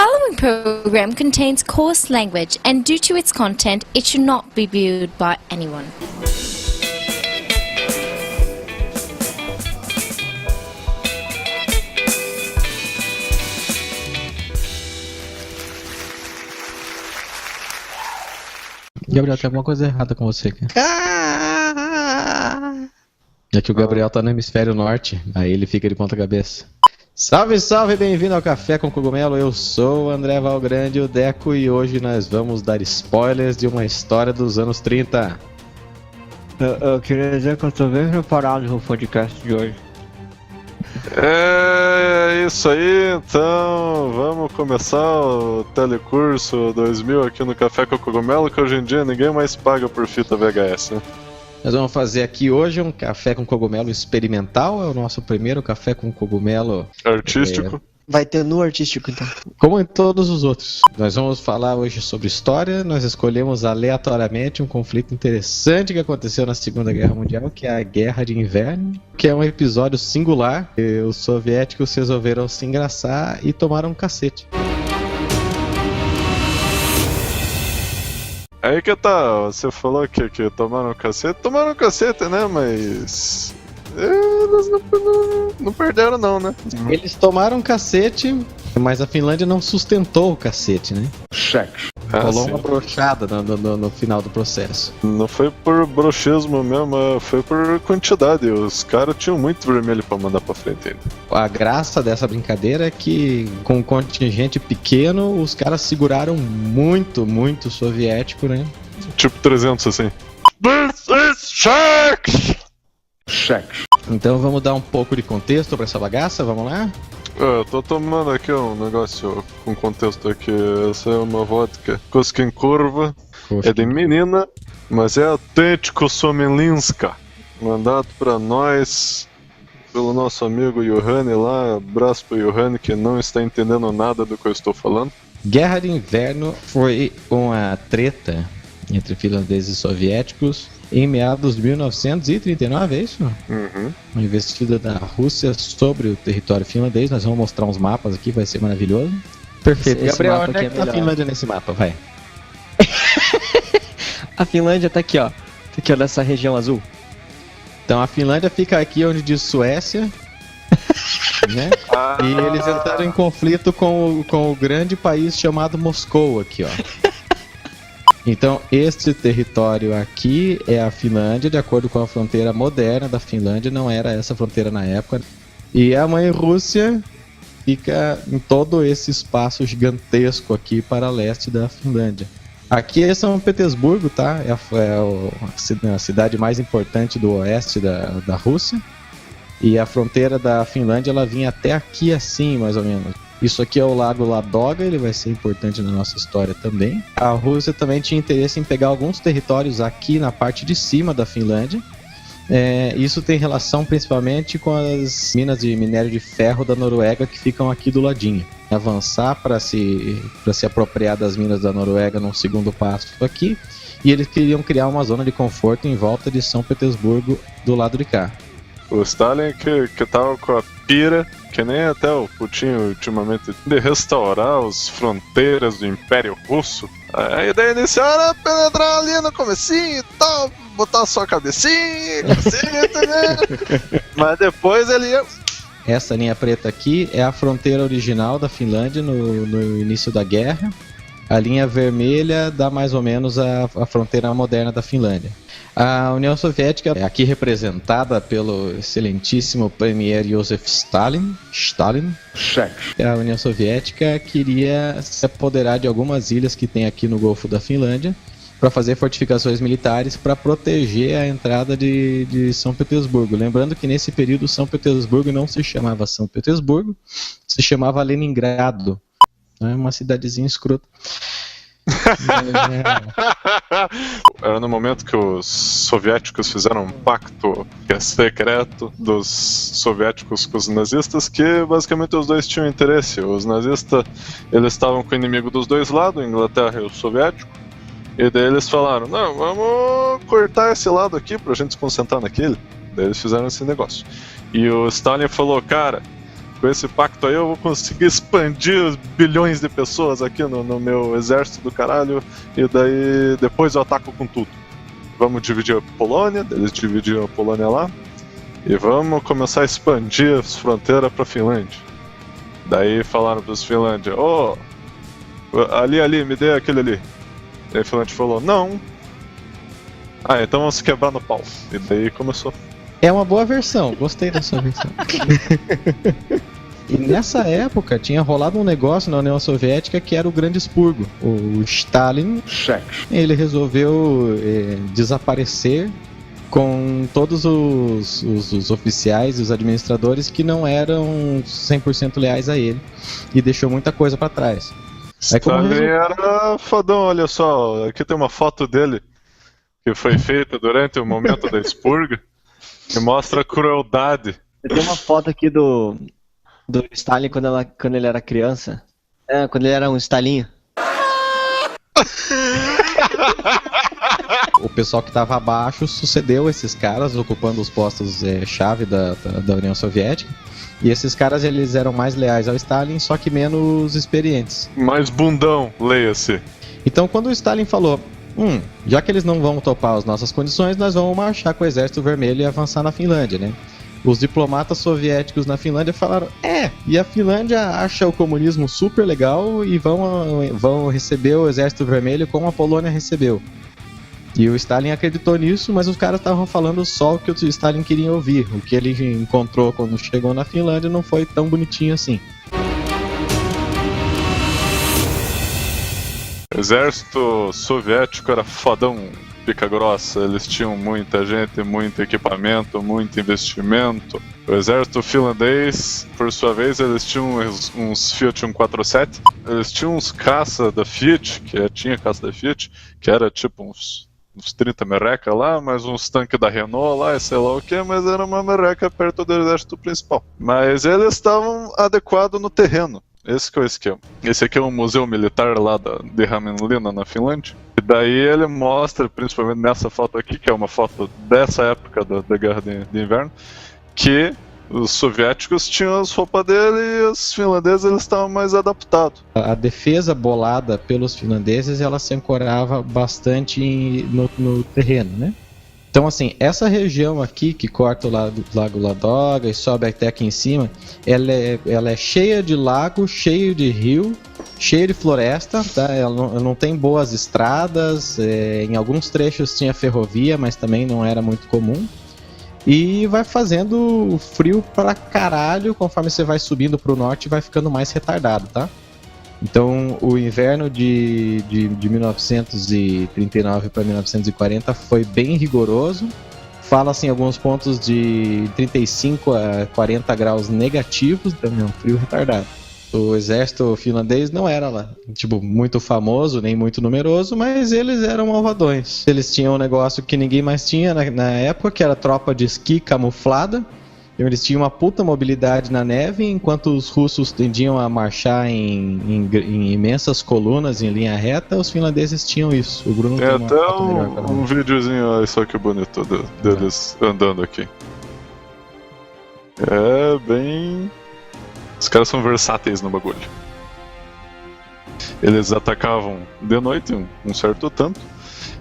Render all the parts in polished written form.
following program contains coarse language, and due to its content, it should not be viewed by anyone. Gabriel, tem alguma coisa errada com você, cara. É que o Gabriel tá no hemisfério norte, aí ele fica de ponta cabeça. Salve, salve, bem-vindo ao Café com Cogumelo. Eu sou o André Valgrande, o Deco, e hoje nós vamos dar spoilers de uma história dos anos 30. Eu queria dizer que eu tô bem preparado pro podcast de hoje. É isso aí, então vamos começar o Telecurso 2000 aqui no Café com Cogumelo, que hoje em dia ninguém mais paga por fita VHS, né? Nós vamos fazer aqui hoje um Café com Cogumelo experimental, é o nosso primeiro Café com Cogumelo Artístico. Vai ter no artístico, então. Como em todos os outros. Nós vamos falar hoje sobre história. Nós escolhemos aleatoriamente um conflito interessante que aconteceu na Segunda Guerra Mundial, que é a Guerra de Inverno, que é um episódio singular. Os soviéticos resolveram se engraçar e tomaram um cacete. Aí que tá, você falou que tomaram cacete, né, mas... eles não perderam não, né? Eles tomaram um cacete, mas a Finlândia não sustentou o cacete, né? Cheque. Rolou uma brochada no final do processo. Não foi por broxismo mesmo, foi por quantidade. Os caras tinham muito vermelho pra mandar pra frente ainda. A graça dessa brincadeira é que, com um contingente pequeno, os caras seguraram muito soviético, né? Tipo 300, assim. This is cheque! Cheque. Então vamos dar um pouco de contexto pra essa bagaça, vamos lá? Eu tô tomando aqui um negócio com contexto aqui. Essa é uma vodka Koskin Kurva. É de menina, mas é autêntico Somelinska. Mandado pra nós pelo nosso amigo Yohane lá. Abraço pro Yohane, que não está entendendo nada do que eu estou falando. Guerra de Inverno foi uma treta entre finlandeses e soviéticos em meados de 1939, é isso? Uhum. Uma investida da Rússia sobre o território finlandês. Nós vamos mostrar uns mapas aqui, vai ser maravilhoso. Perfeito. Gabriel, onde é que tá a Finlândia nesse mapa? Vai. A Finlândia tá aqui, ó. Tá aqui, ó, nessa região azul. Então a Finlândia fica aqui onde diz Suécia. Né? E eles entraram em conflito com o grande país chamado Moscou aqui, ó. Então, este território aqui é a Finlândia, de acordo com a fronteira moderna da Finlândia, não era essa fronteira na época. E a mãe Rússia fica em todo esse espaço gigantesco aqui para leste da Finlândia. Aqui é São Petersburgo, tá? É a cidade mais importante do oeste da Rússia. E a fronteira da Finlândia, ela vinha até aqui assim, mais ou menos. Isso aqui é o Lago Ladoga, ele vai ser importante na nossa história também. A Rússia também tinha interesse em pegar alguns territórios aqui na parte de cima da Finlândia. Isso tem relação principalmente com as minas de minério de ferro da Noruega que ficam aqui do ladinho. Avançar para se apropriar das minas da Noruega num segundo passo aqui. E eles queriam criar uma zona de conforto em volta de São Petersburgo do lado de cá. O Stalin que tava com a pira, que nem até o Putin ultimamente, de restaurar as fronteiras do Império Russo. A ideia inicial era penetrar ali no comecinho e tal, botar só a cabecinha, né? Mas depois ele ia... Essa linha preta aqui é a fronteira original da Finlândia no início da guerra. A linha vermelha dá mais ou menos a fronteira moderna da Finlândia. A União Soviética é aqui representada pelo excelentíssimo premier Joseph Stalin. A União Soviética queria se apoderar de algumas ilhas que tem aqui no Golfo da Finlândia para fazer fortificações militares para proteger a entrada de São Petersburgo. Lembrando que nesse período São Petersburgo não se chamava São Petersburgo, se chamava Leningrado. É uma cidadezinha escrota. Era no momento que os soviéticos fizeram um pacto que é secreto dos soviéticos com os nazistas, que basicamente os dois tinham interesse. Os nazistas, eles estavam com o inimigo dos dois lados, a Inglaterra e o soviético, e daí eles falaram, não, vamos cortar esse lado aqui pra gente se concentrar naquele. Daí eles fizeram esse negócio. E o Stalin falou, cara, com esse pacto aí eu vou conseguir expandir os bilhões de pessoas aqui no meu exército do caralho, e daí depois eu ataco com tudo. Vamos dividir a Polônia, eles dividiram a Polônia lá, e vamos começar a expandir as fronteiras pra Finlândia. Daí falaram pros Finlândia, ali, me dê aquele ali. E a Finlândia falou, não. Então vamos se quebrar no pau. E daí começou. É uma boa versão, gostei da sua versão. E nessa época tinha rolado um negócio na União Soviética que era o Grande Expurgo. O Stalin, ele resolveu desaparecer com todos os oficiais e os administradores que não eram 100% leais a ele. E deixou muita coisa pra trás. Stalin era fodão, olha só. Aqui tem uma foto dele que foi feita durante o momento da expurga. Que mostra a crueldade. Tem uma foto aqui do Stalin quando ele era criança. Quando ele era um Stalinho. O pessoal que estava abaixo sucedeu esses caras, ocupando os postos chave da União Soviética. E esses caras, eles eram mais leais ao Stalin, só que menos experientes. Mais bundão, leia-se. Então, quando o Stalin falou... já que eles não vão topar as nossas condições, nós vamos marchar com o Exército Vermelho e avançar na Finlândia, né? Os diplomatas soviéticos na Finlândia falaram, e a Finlândia acha o comunismo super legal e vão receber o Exército Vermelho como a Polônia recebeu. E o Stalin acreditou nisso, mas os caras estavam falando só o que o Stalin queria ouvir. O que ele encontrou quando chegou na Finlândia não foi tão bonitinho assim. O exército soviético era fodão, pica grossa, eles tinham muita gente, muito equipamento, muito investimento. O exército finlandês, por sua vez, eles tinham uns Fiat 147, eles tinham uns caça da Fiat, tinha caça da Fiat, que era tipo uns 30 merreca lá, mais uns tanques da Renault lá, e sei lá o que, mas era uma merreca perto do exército principal. Mas eles estavam adequados no terreno. Esse que é o esquema. Esse aqui é um museu militar lá de Hämeenlinna, na Finlândia. E daí ele mostra, principalmente nessa foto aqui, que é uma foto dessa época da Guerra de Inverno, que os soviéticos tinham as roupas dele e os finlandeses eles estavam mais adaptados. A defesa bolada pelos finlandeses, ela se ancorava bastante no terreno, né? Então, assim, essa região aqui, que corta o Lago Ladoga e sobe até aqui em cima, ela é cheia de lago, cheio de rio, cheia de floresta, tá? Ela não tem boas estradas, em alguns trechos tinha ferrovia, mas também não era muito comum. E vai fazendo frio pra caralho, conforme você vai subindo pro norte, vai ficando mais retardado, tá? Então, o inverno de 1939 para 1940 foi bem rigoroso. Fala-se em alguns pontos de 35 a 40 graus negativos, então é um frio retardado. O exército finlandês não era lá, muito famoso, nem muito numeroso, mas eles eram malvadões. Eles tinham um negócio que ninguém mais tinha na época, que era tropa de esqui camuflada. Então, eles tinham uma puta mobilidade na neve, enquanto os russos tendiam a marchar em imensas colunas em linha reta, os finlandeses tinham isso. O Bruno tem até um videozinho, olha só que bonito, deles andando aqui. É bem... Os caras são versáteis no bagulho. Eles atacavam de noite, um certo tanto,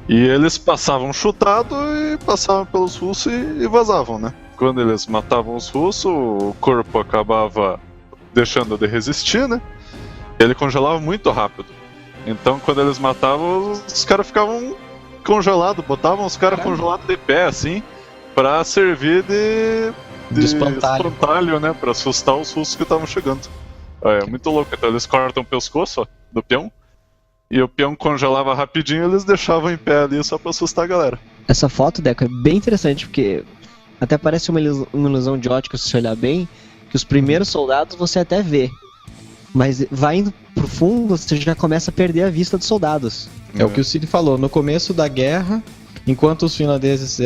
e eles passavam chutado e passavam pelos russos e vazavam, né? Quando eles matavam os russos, o corpo acabava deixando de resistir, né? Ele congelava muito rápido. Então, quando eles matavam, os caras ficavam congelados, botavam os caras congelados de pé, assim, pra servir de espantalho, né? Pra assustar os russos que estavam chegando. É muito louco. Então, eles cortam o pescoço do peão, e o peão congelava rapidinho, eles deixavam em pé ali só pra assustar a galera. Essa foto, Deco, é bem interessante, porque até parece uma ilusão de ótica, se você olhar bem, que os primeiros soldados você até vê, mas vai indo pro fundo, você já começa a perder a vista dos soldados. É o que o Cid falou, no começo da guerra, enquanto os finlandeses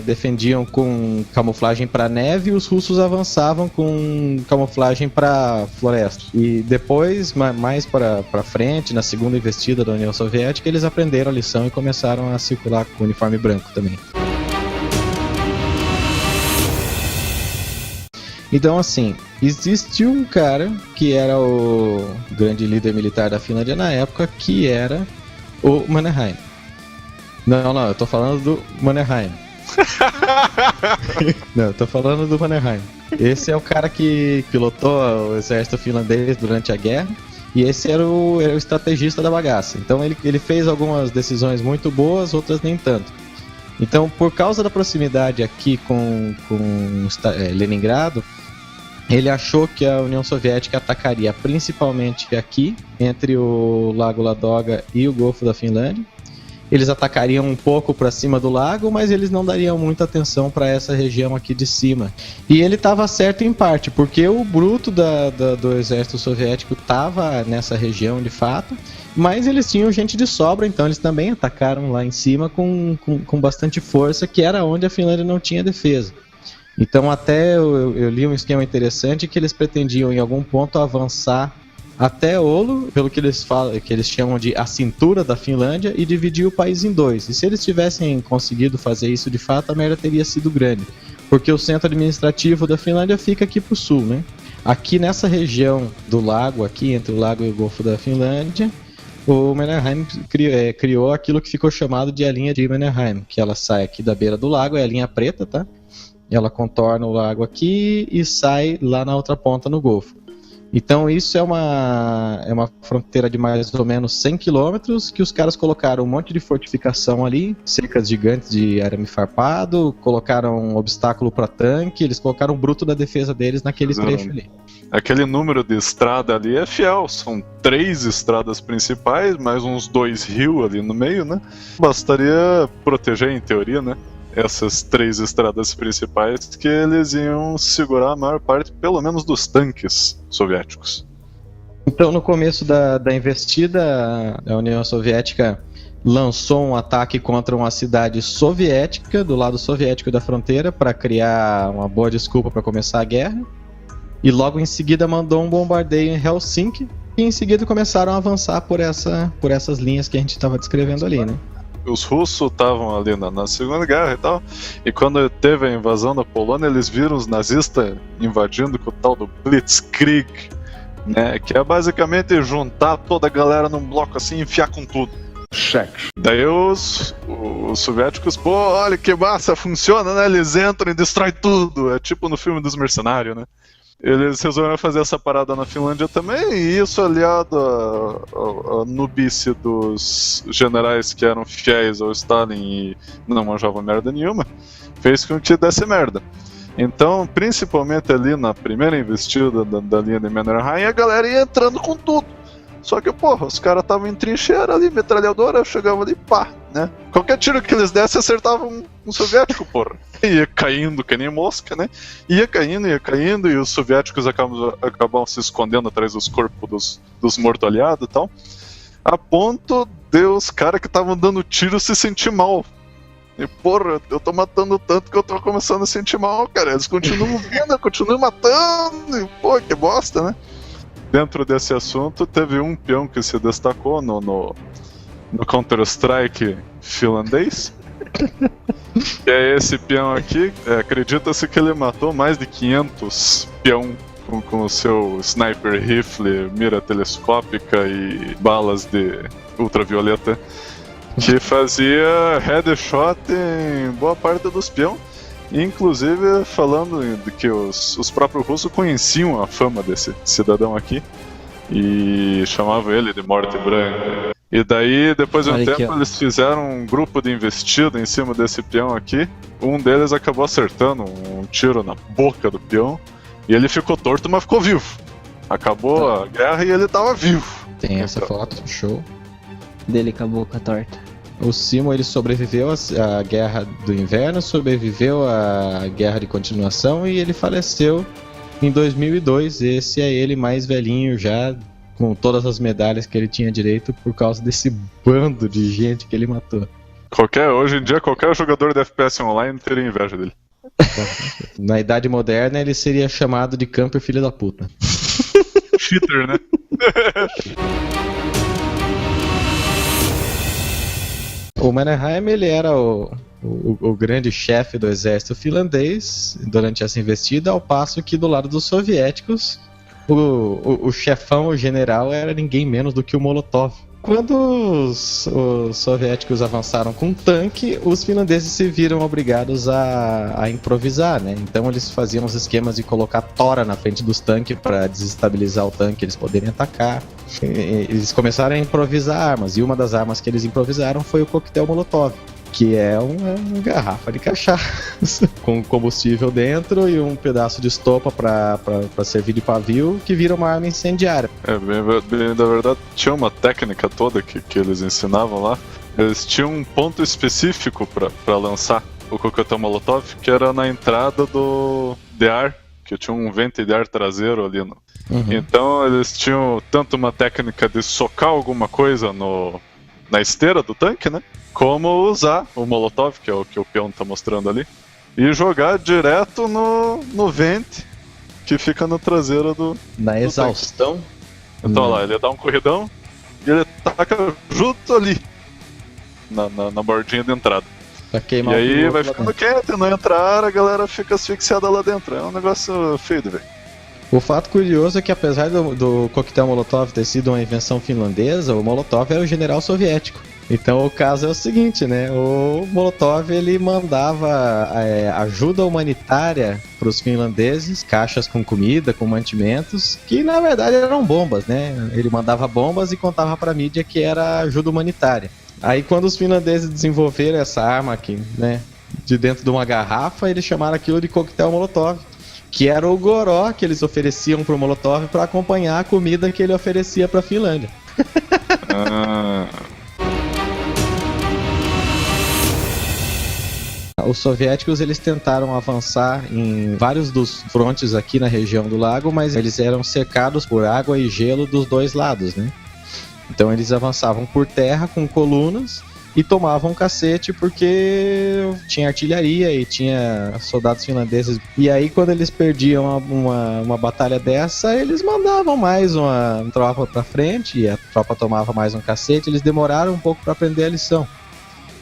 defendiam com camuflagem para neve, os russos avançavam com camuflagem para floresta. E depois, mais para frente, na segunda investida da União Soviética, eles aprenderam a lição e começaram a circular com uniforme branco também. Então, assim, existiu um cara que era o grande líder militar da Finlândia na época, que era o Mannerheim. Não, eu tô falando do Mannerheim. Não, eu tô falando do Mannerheim. Esse é o cara que pilotou o exército finlandês durante a guerra. E esse era o estrategista da bagaça. Então ele fez algumas decisões muito boas, outras nem tanto. Então, por causa da proximidade aqui com Leningrado, ele achou que a União Soviética atacaria principalmente aqui, entre o Lago Ladoga e o Golfo da Finlândia. Eles atacariam um pouco para cima do lago, mas eles não dariam muita atenção para essa região aqui de cima. E ele estava certo em parte, porque o bruto do exército soviético estava nessa região de fato, mas eles tinham gente de sobra, então eles também atacaram lá em cima com bastante força, que era onde a Finlândia não tinha defesa. Então até eu li um esquema interessante que eles pretendiam em algum ponto avançar até Oulu, pelo que eles falam, que eles chamam de a cintura da Finlândia, e dividir o país em dois. E se eles tivessem conseguido fazer isso de fato, a merda teria sido grande, porque o centro administrativo da Finlândia fica aqui pro sul, né? Aqui nessa região do lago, aqui entre o lago e o Golfo da Finlândia, o Mannerheim criou aquilo que ficou chamado de a linha de Mannerheim, que ela sai aqui da beira do lago, é a linha preta, tá? Ela contorna o lago aqui e sai lá na outra ponta no Golfo. Então isso é uma fronteira de mais ou menos 100 quilômetros, que os caras colocaram um monte de fortificação ali, cercas gigantes de arame farpado, colocaram um obstáculo para tanque, eles colocaram o bruto da defesa deles naquele trecho ali. Aquele número de estrada ali é fiel, são 3 estradas principais, mais uns 2 rios ali no meio, né? Bastaria proteger, em teoria, né? Essas 3 estradas principais, que eles iam segurar a maior parte, pelo menos, dos tanques soviéticos. Então, no começo da investida, a União Soviética lançou um ataque contra uma cidade soviética, do lado soviético da fronteira, para criar uma boa desculpa para começar a guerra. E logo em seguida mandou um bombardeio em Helsinki, e em seguida começaram a avançar por essas linhas que a gente estava descrevendo ali, né? Os russos estavam ali na Segunda Guerra e tal, e quando teve a invasão da Polônia, eles viram os nazistas invadindo com o tal do Blitzkrieg, né, que é basicamente juntar toda a galera num bloco assim e enfiar com tudo. Cheque. Daí os soviéticos, pô, olha que massa, funciona, né? Eles entram e destroem tudo, é tipo no filme dos mercenários, né? Eles resolveram fazer essa parada na Finlândia também, e isso aliado à nubice dos generais que eram fiéis ao Stalin e não manjavam merda nenhuma, fez com que desse merda. Então, principalmente ali na primeira investida da linha de Mannerheim, a galera ia entrando com tudo. Só que, porra, os caras estavam em trincheira ali, metralhadora, chegavam ali, pá, né? Qualquer tiro que eles dessem acertavam um soviético, porra. Ia caindo que nem mosca, né? Ia caindo, e os soviéticos acabavam se escondendo atrás dos corpos dos mortos aliados e tal. A ponto de os caras que estavam dando tiro se sentir mal. E, porra, eu tô matando tanto que eu tô começando a sentir mal, cara. Eles continuam vindo, continuam matando, e, pô, que bosta, né? Dentro desse assunto, teve um peão que se destacou no Counter-Strike finlandês. Que é esse peão aqui. Acredita-se que ele matou mais de 500 peão com o seu sniper rifle, mira telescópica e balas de ultravioleta, que fazia headshot em boa parte dos peão. Inclusive falando de que os próprios russos conheciam a fama desse cidadão aqui e chamavam ele de Morte Branca. E daí, depois de um tempo, eles fizeram um grupo de investida em cima desse peão aqui. Um deles acabou acertando um tiro na boca do peão e ele ficou torto, mas ficou vivo. Acabou a guerra e ele tava vivo. Tem essa foto, show. Dele acabou com a torta. O Simo, ele sobreviveu à Guerra do Inverno, sobreviveu à Guerra de Continuação e ele faleceu em 2002. Esse é ele mais velhinho já, com todas as medalhas que ele tinha direito por causa desse bando de gente que ele matou. Hoje em dia, qualquer jogador de FPS online teria inveja dele. Na Idade Moderna, ele seria chamado de camper filho da puta. Cheater, né? O Mannerheim, ele era o grande chefe do exército finlandês durante essa investida, ao passo que do lado dos soviéticos, o chefão, o general, era ninguém menos do que o Molotov. Quando os soviéticos avançaram com um tanque, os finlandeses se viram obrigados a improvisar, né? Então eles faziam os esquemas de colocar tora na frente dos tanques para desestabilizar o tanque, eles poderem atacar. Eles começaram a improvisar armas, e uma das armas que eles improvisaram foi o coquetel Molotov, que é uma garrafa de cachaça com combustível dentro e um pedaço de estopa para servir de pavio, que vira uma arma incendiária. Bem, da verdade, tinha uma técnica toda que eles ensinavam lá. Eles tinham um ponto específico para lançar o coquetel Molotov, que era na entrada de ar, que tinha um vento de ar traseiro ali. Então eles tinham tanto uma técnica de socar alguma coisa na esteira do tanque, né? Como usar o Molotov, que é o que o peão tá mostrando ali, e jogar direto no vente que fica na traseira na exaustão. Então lá, ele dá um corridão e ele taca justo ali na bordinha de entrada. E aí vai ficando quieto, não entrar, a galera fica asfixiada lá dentro. É um negócio feio, velho. O fato curioso é que, apesar do coquetel Molotov ter sido uma invenção finlandesa, o Molotov era o general soviético. Então o caso é o seguinte, né? O Molotov, ele mandava ajuda humanitária para os finlandeses, caixas com comida, com mantimentos, que na verdade eram bombas, né? Ele mandava bombas e contava para a mídia que era ajuda humanitária. Aí quando os finlandeses desenvolveram essa arma aqui, né, de dentro de uma garrafa, eles chamaram aquilo de coquetel Molotov, que era o goró que eles ofereciam pro Molotov para acompanhar a comida que ele oferecia para a Finlândia. Os soviéticos, eles tentaram avançar em vários dos frontes aqui na região do lago, mas eles eram cercados por água e gelo dos dois lados, né? Então eles avançavam por terra com colunas e tomavam cacete porque tinha artilharia e tinha soldados finlandeses. E aí quando eles perdiam uma batalha dessa, eles mandavam mais uma tropa pra frente e a tropa tomava mais um cacete. Eles demoraram um pouco para aprender a lição.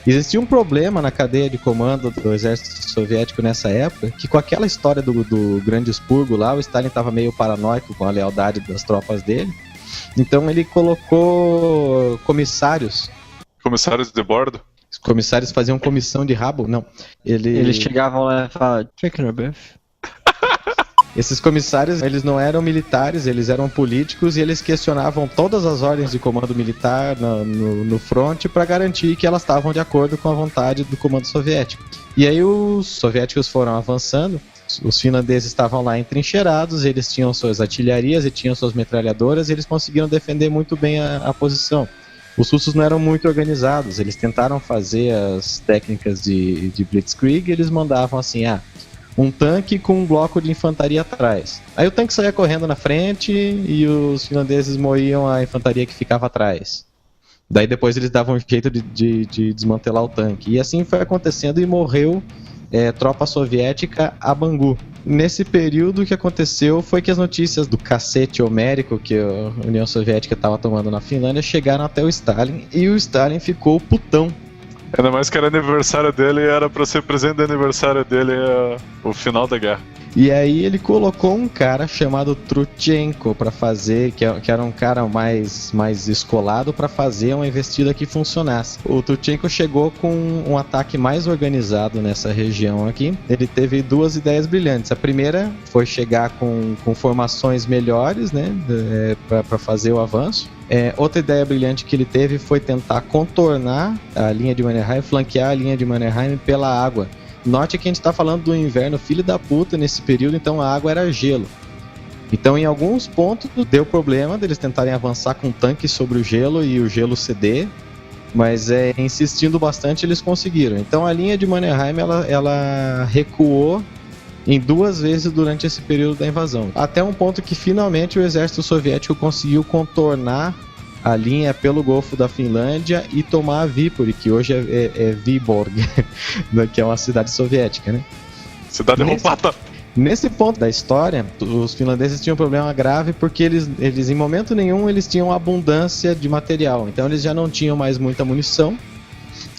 Existia um problema na cadeia de comando do exército soviético nessa época, que com aquela história do grande expurgo lá, o Stalin estava meio paranoico com a lealdade das tropas dele. Então ele colocou comissários. Comissários de bordo? Os comissários faziam comissão de rabo? Não. Eles chegavam lá e falavam, esses comissários, eles não eram militares, eles eram políticos e eles questionavam todas as ordens de comando militar no fronte para garantir que elas estavam de acordo com a vontade do comando soviético. E aí os soviéticos foram avançando, os finlandeses estavam lá entrincheirados, eles tinham suas artilharias e tinham suas metralhadoras e eles conseguiram defender muito bem a posição. Os russos não eram muito organizados, eles tentaram fazer as técnicas de Blitzkrieg, eles mandavam assim, um tanque com um bloco de infantaria atrás. Aí o tanque saía correndo na frente e os finlandeses moíam a infantaria que ficava atrás. Daí depois eles davam um jeito de desmantelar o tanque. E assim foi acontecendo e morreu tropa soviética a Bangu. Nesse período o que aconteceu foi que as notícias do cacete homérico que a União Soviética estava tomando na Finlândia chegaram até o Stalin e o Stalin ficou putão. Ainda mais que era aniversário dele e era pra ser presente de aniversário dele o final da guerra. E aí ele colocou um cara chamado Trutchenko pra fazer, que era um cara mais escolado pra fazer uma investida que funcionasse. O Trutchenko chegou com um ataque mais organizado nessa região aqui. Ele teve duas ideias brilhantes. A primeira foi chegar com formações melhores, né, pra fazer o avanço. Outra ideia brilhante que ele teve foi tentar contornar a linha de Mannerheim, flanquear a linha de Mannerheim pela água. Note que a gente está falando do inverno filho da puta nesse período, então a água era gelo. Então em alguns pontos deu problema deles tentarem avançar com tanques sobre o gelo e o gelo ceder, mas insistindo bastante eles conseguiram. Então a linha de Mannerheim ela recuou em 2 vezes durante esse período da invasão. Até um ponto que finalmente o exército soviético conseguiu contornar a linha pelo Golfo da Finlândia e tomar a Viipuri, que hoje é Viborg, que é uma cidade soviética, né? Cidade roubada! Nesse ponto da história, os finlandeses tinham um problema grave porque eles em momento nenhum eles tinham abundância de material, então eles já não tinham mais muita munição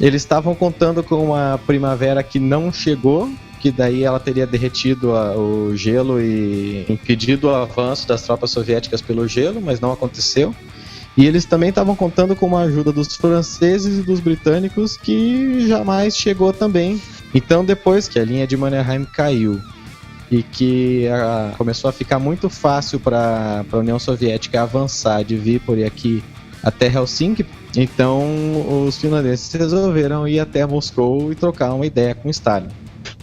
Eles estavam contando com uma primavera que não chegou, que daí ela teria derretido o gelo e impedido o avanço das tropas soviéticas pelo gelo, mas não aconteceu. E eles também estavam contando com a ajuda dos franceses e dos britânicos, que jamais chegou também. Então, depois que a linha de Mannerheim caiu e que começou a ficar muito fácil para a União Soviética avançar de Viipuri aqui até Helsinki, então os finlandeses resolveram ir até Moscou e trocar uma ideia com Stalin.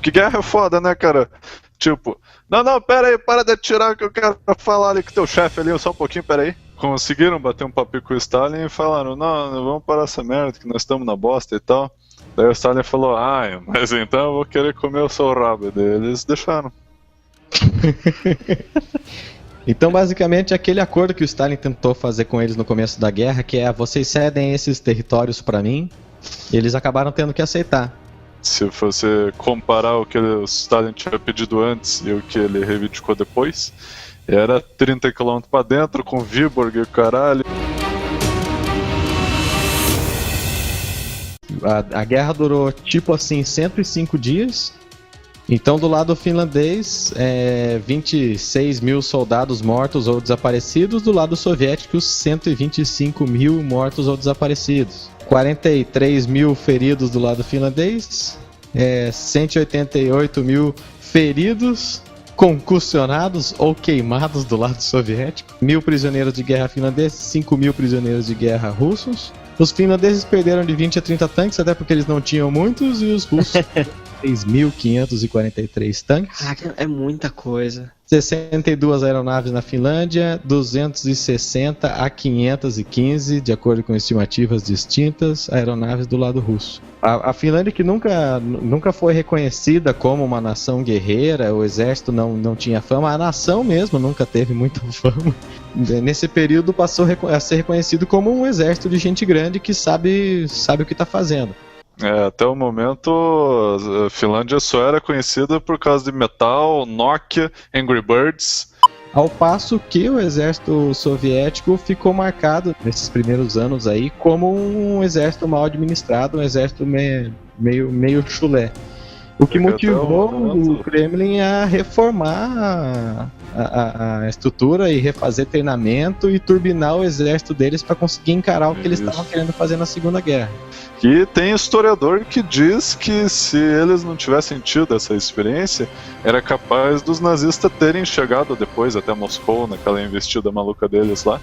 Que guerra é foda, né, cara? Tipo, não, pera aí, para de atirar que eu quero falar ali com teu chefe ali, só um pouquinho, pera aí. Conseguiram bater um papinho com o Stalin e falaram, não, vamos parar essa merda, que nós estamos na bosta e tal. Daí o Stalin falou, mas então eu vou querer comer o seu rabo. E daí eles deixaram. Então, basicamente, aquele acordo que o Stalin tentou fazer com eles no começo da guerra, que é, vocês cedem esses territórios para mim, eles acabaram tendo que aceitar. Se você comparar o que o Stalin tinha pedido antes e o que ele reivindicou depois, era 30 km pra dentro, com Viborg e o caralho. A guerra durou, tipo assim, 105 dias. Então, do lado finlandês, 26 mil soldados mortos ou desaparecidos. Do lado soviético, 125 mil mortos ou desaparecidos. 43 mil feridos do lado finlandês. 188 mil feridos, concussionados ou queimados do lado soviético. 1.000 prisioneiros de guerra finlandeses, 5 mil prisioneiros de guerra russos. Os finlandeses perderam de 20 a 30 tanques, até porque eles não tinham muitos, e os russos 3.543 tanques. Caraca, é muita coisa. 62 aeronaves na Finlândia, 260 a 515, de acordo com estimativas distintas, aeronaves do lado russo. A Finlândia, que nunca foi reconhecida como uma nação guerreira, o exército não tinha fama, a nação mesmo nunca teve muita fama. Nesse período passou a ser reconhecido como um exército de gente grande que sabe o que está fazendo. Até o momento, a Finlândia só era conhecida por causa de metal, Nokia, Angry Birds. Ao passo que o exército soviético ficou marcado nesses primeiros anos aí como um exército mal administrado, um exército meio chulé. O que motivou o Kremlin a reformar a estrutura e refazer treinamento e turbinar o exército deles para conseguir encarar o que eles estavam querendo fazer na Segunda Guerra. E tem historiador que diz que se eles não tivessem tido essa experiência, era capaz dos nazistas terem chegado depois até Moscou, naquela investida maluca deles lá.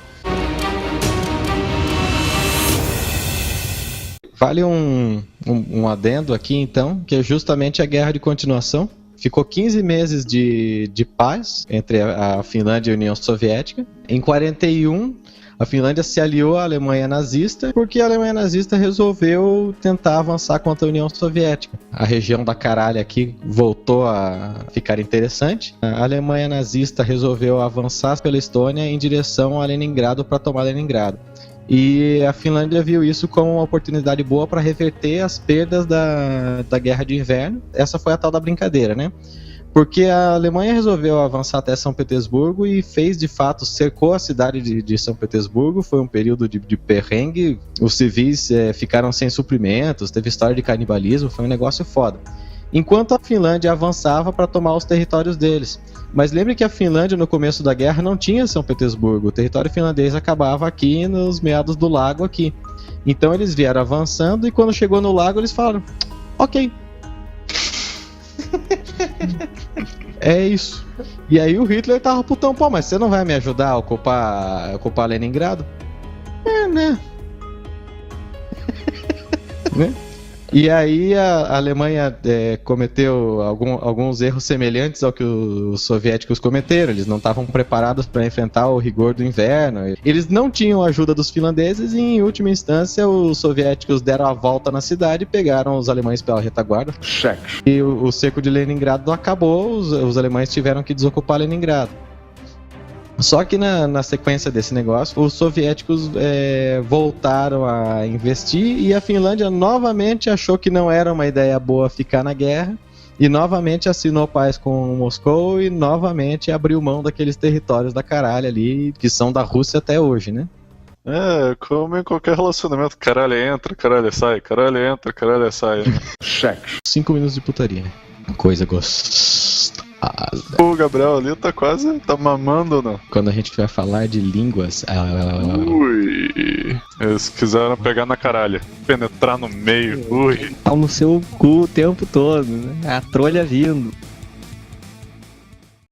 Vale um adendo aqui, então, que é justamente a guerra de continuação. Ficou 15 meses de paz entre a Finlândia e a União Soviética. Em 41, a Finlândia se aliou à Alemanha nazista, porque a Alemanha nazista resolveu tentar avançar contra a União Soviética. A região da Caralha aqui voltou a ficar interessante. A Alemanha nazista resolveu avançar pela Estônia em direção a Leningrado para tomar Leningrado. E a Finlândia viu isso como uma oportunidade boa para reverter as perdas da Guerra de Inverno. Essa foi a tal da brincadeira, né? Porque a Alemanha resolveu avançar até São Petersburgo e fez, de fato, cercou a cidade de São Petersburgo. Foi um período de perrengue, os civis ficaram sem suprimentos, teve história de canibalismo, foi um negócio foda. Enquanto a Finlândia avançava para tomar os territórios deles. Mas lembre que a Finlândia, no começo da guerra, não tinha São Petersburgo. O território finlandês acabava aqui, nos meados do lago aqui. Então eles vieram avançando e quando chegou no lago eles falaram, ok. É isso. E aí o Hitler tava putão, pô, mas você não vai me ajudar a ocupar Leningrado? Né? Né? E aí a Alemanha cometeu alguns erros semelhantes ao que os soviéticos cometeram. Eles não estavam preparados para enfrentar o rigor do inverno. Eles não tinham a ajuda dos finlandeses e, em última instância, os soviéticos deram a volta na cidade e pegaram os alemães pela retaguarda. Cheque. E o cerco de Leningrado acabou, os alemães tiveram que desocupar Leningrado. Só que na sequência desse negócio, os soviéticos voltaram a investir e a Finlândia novamente achou que não era uma ideia boa ficar na guerra e novamente assinou paz com Moscou e novamente abriu mão daqueles territórios da caralho ali, que são da Rússia até hoje, né? É, como em qualquer relacionamento, caralho entra, caralho sai, caralho entra, caralho sai. Né? 5 minutos de putaria. Coisa gostosa. O Gabriel ali tá mamando ou não? Quando a gente vai falar de línguas. Ui. Eles quiseram pegar na caralho, penetrar no meio, ui. Pau no seu cu o tempo todo, né? A trolha vindo.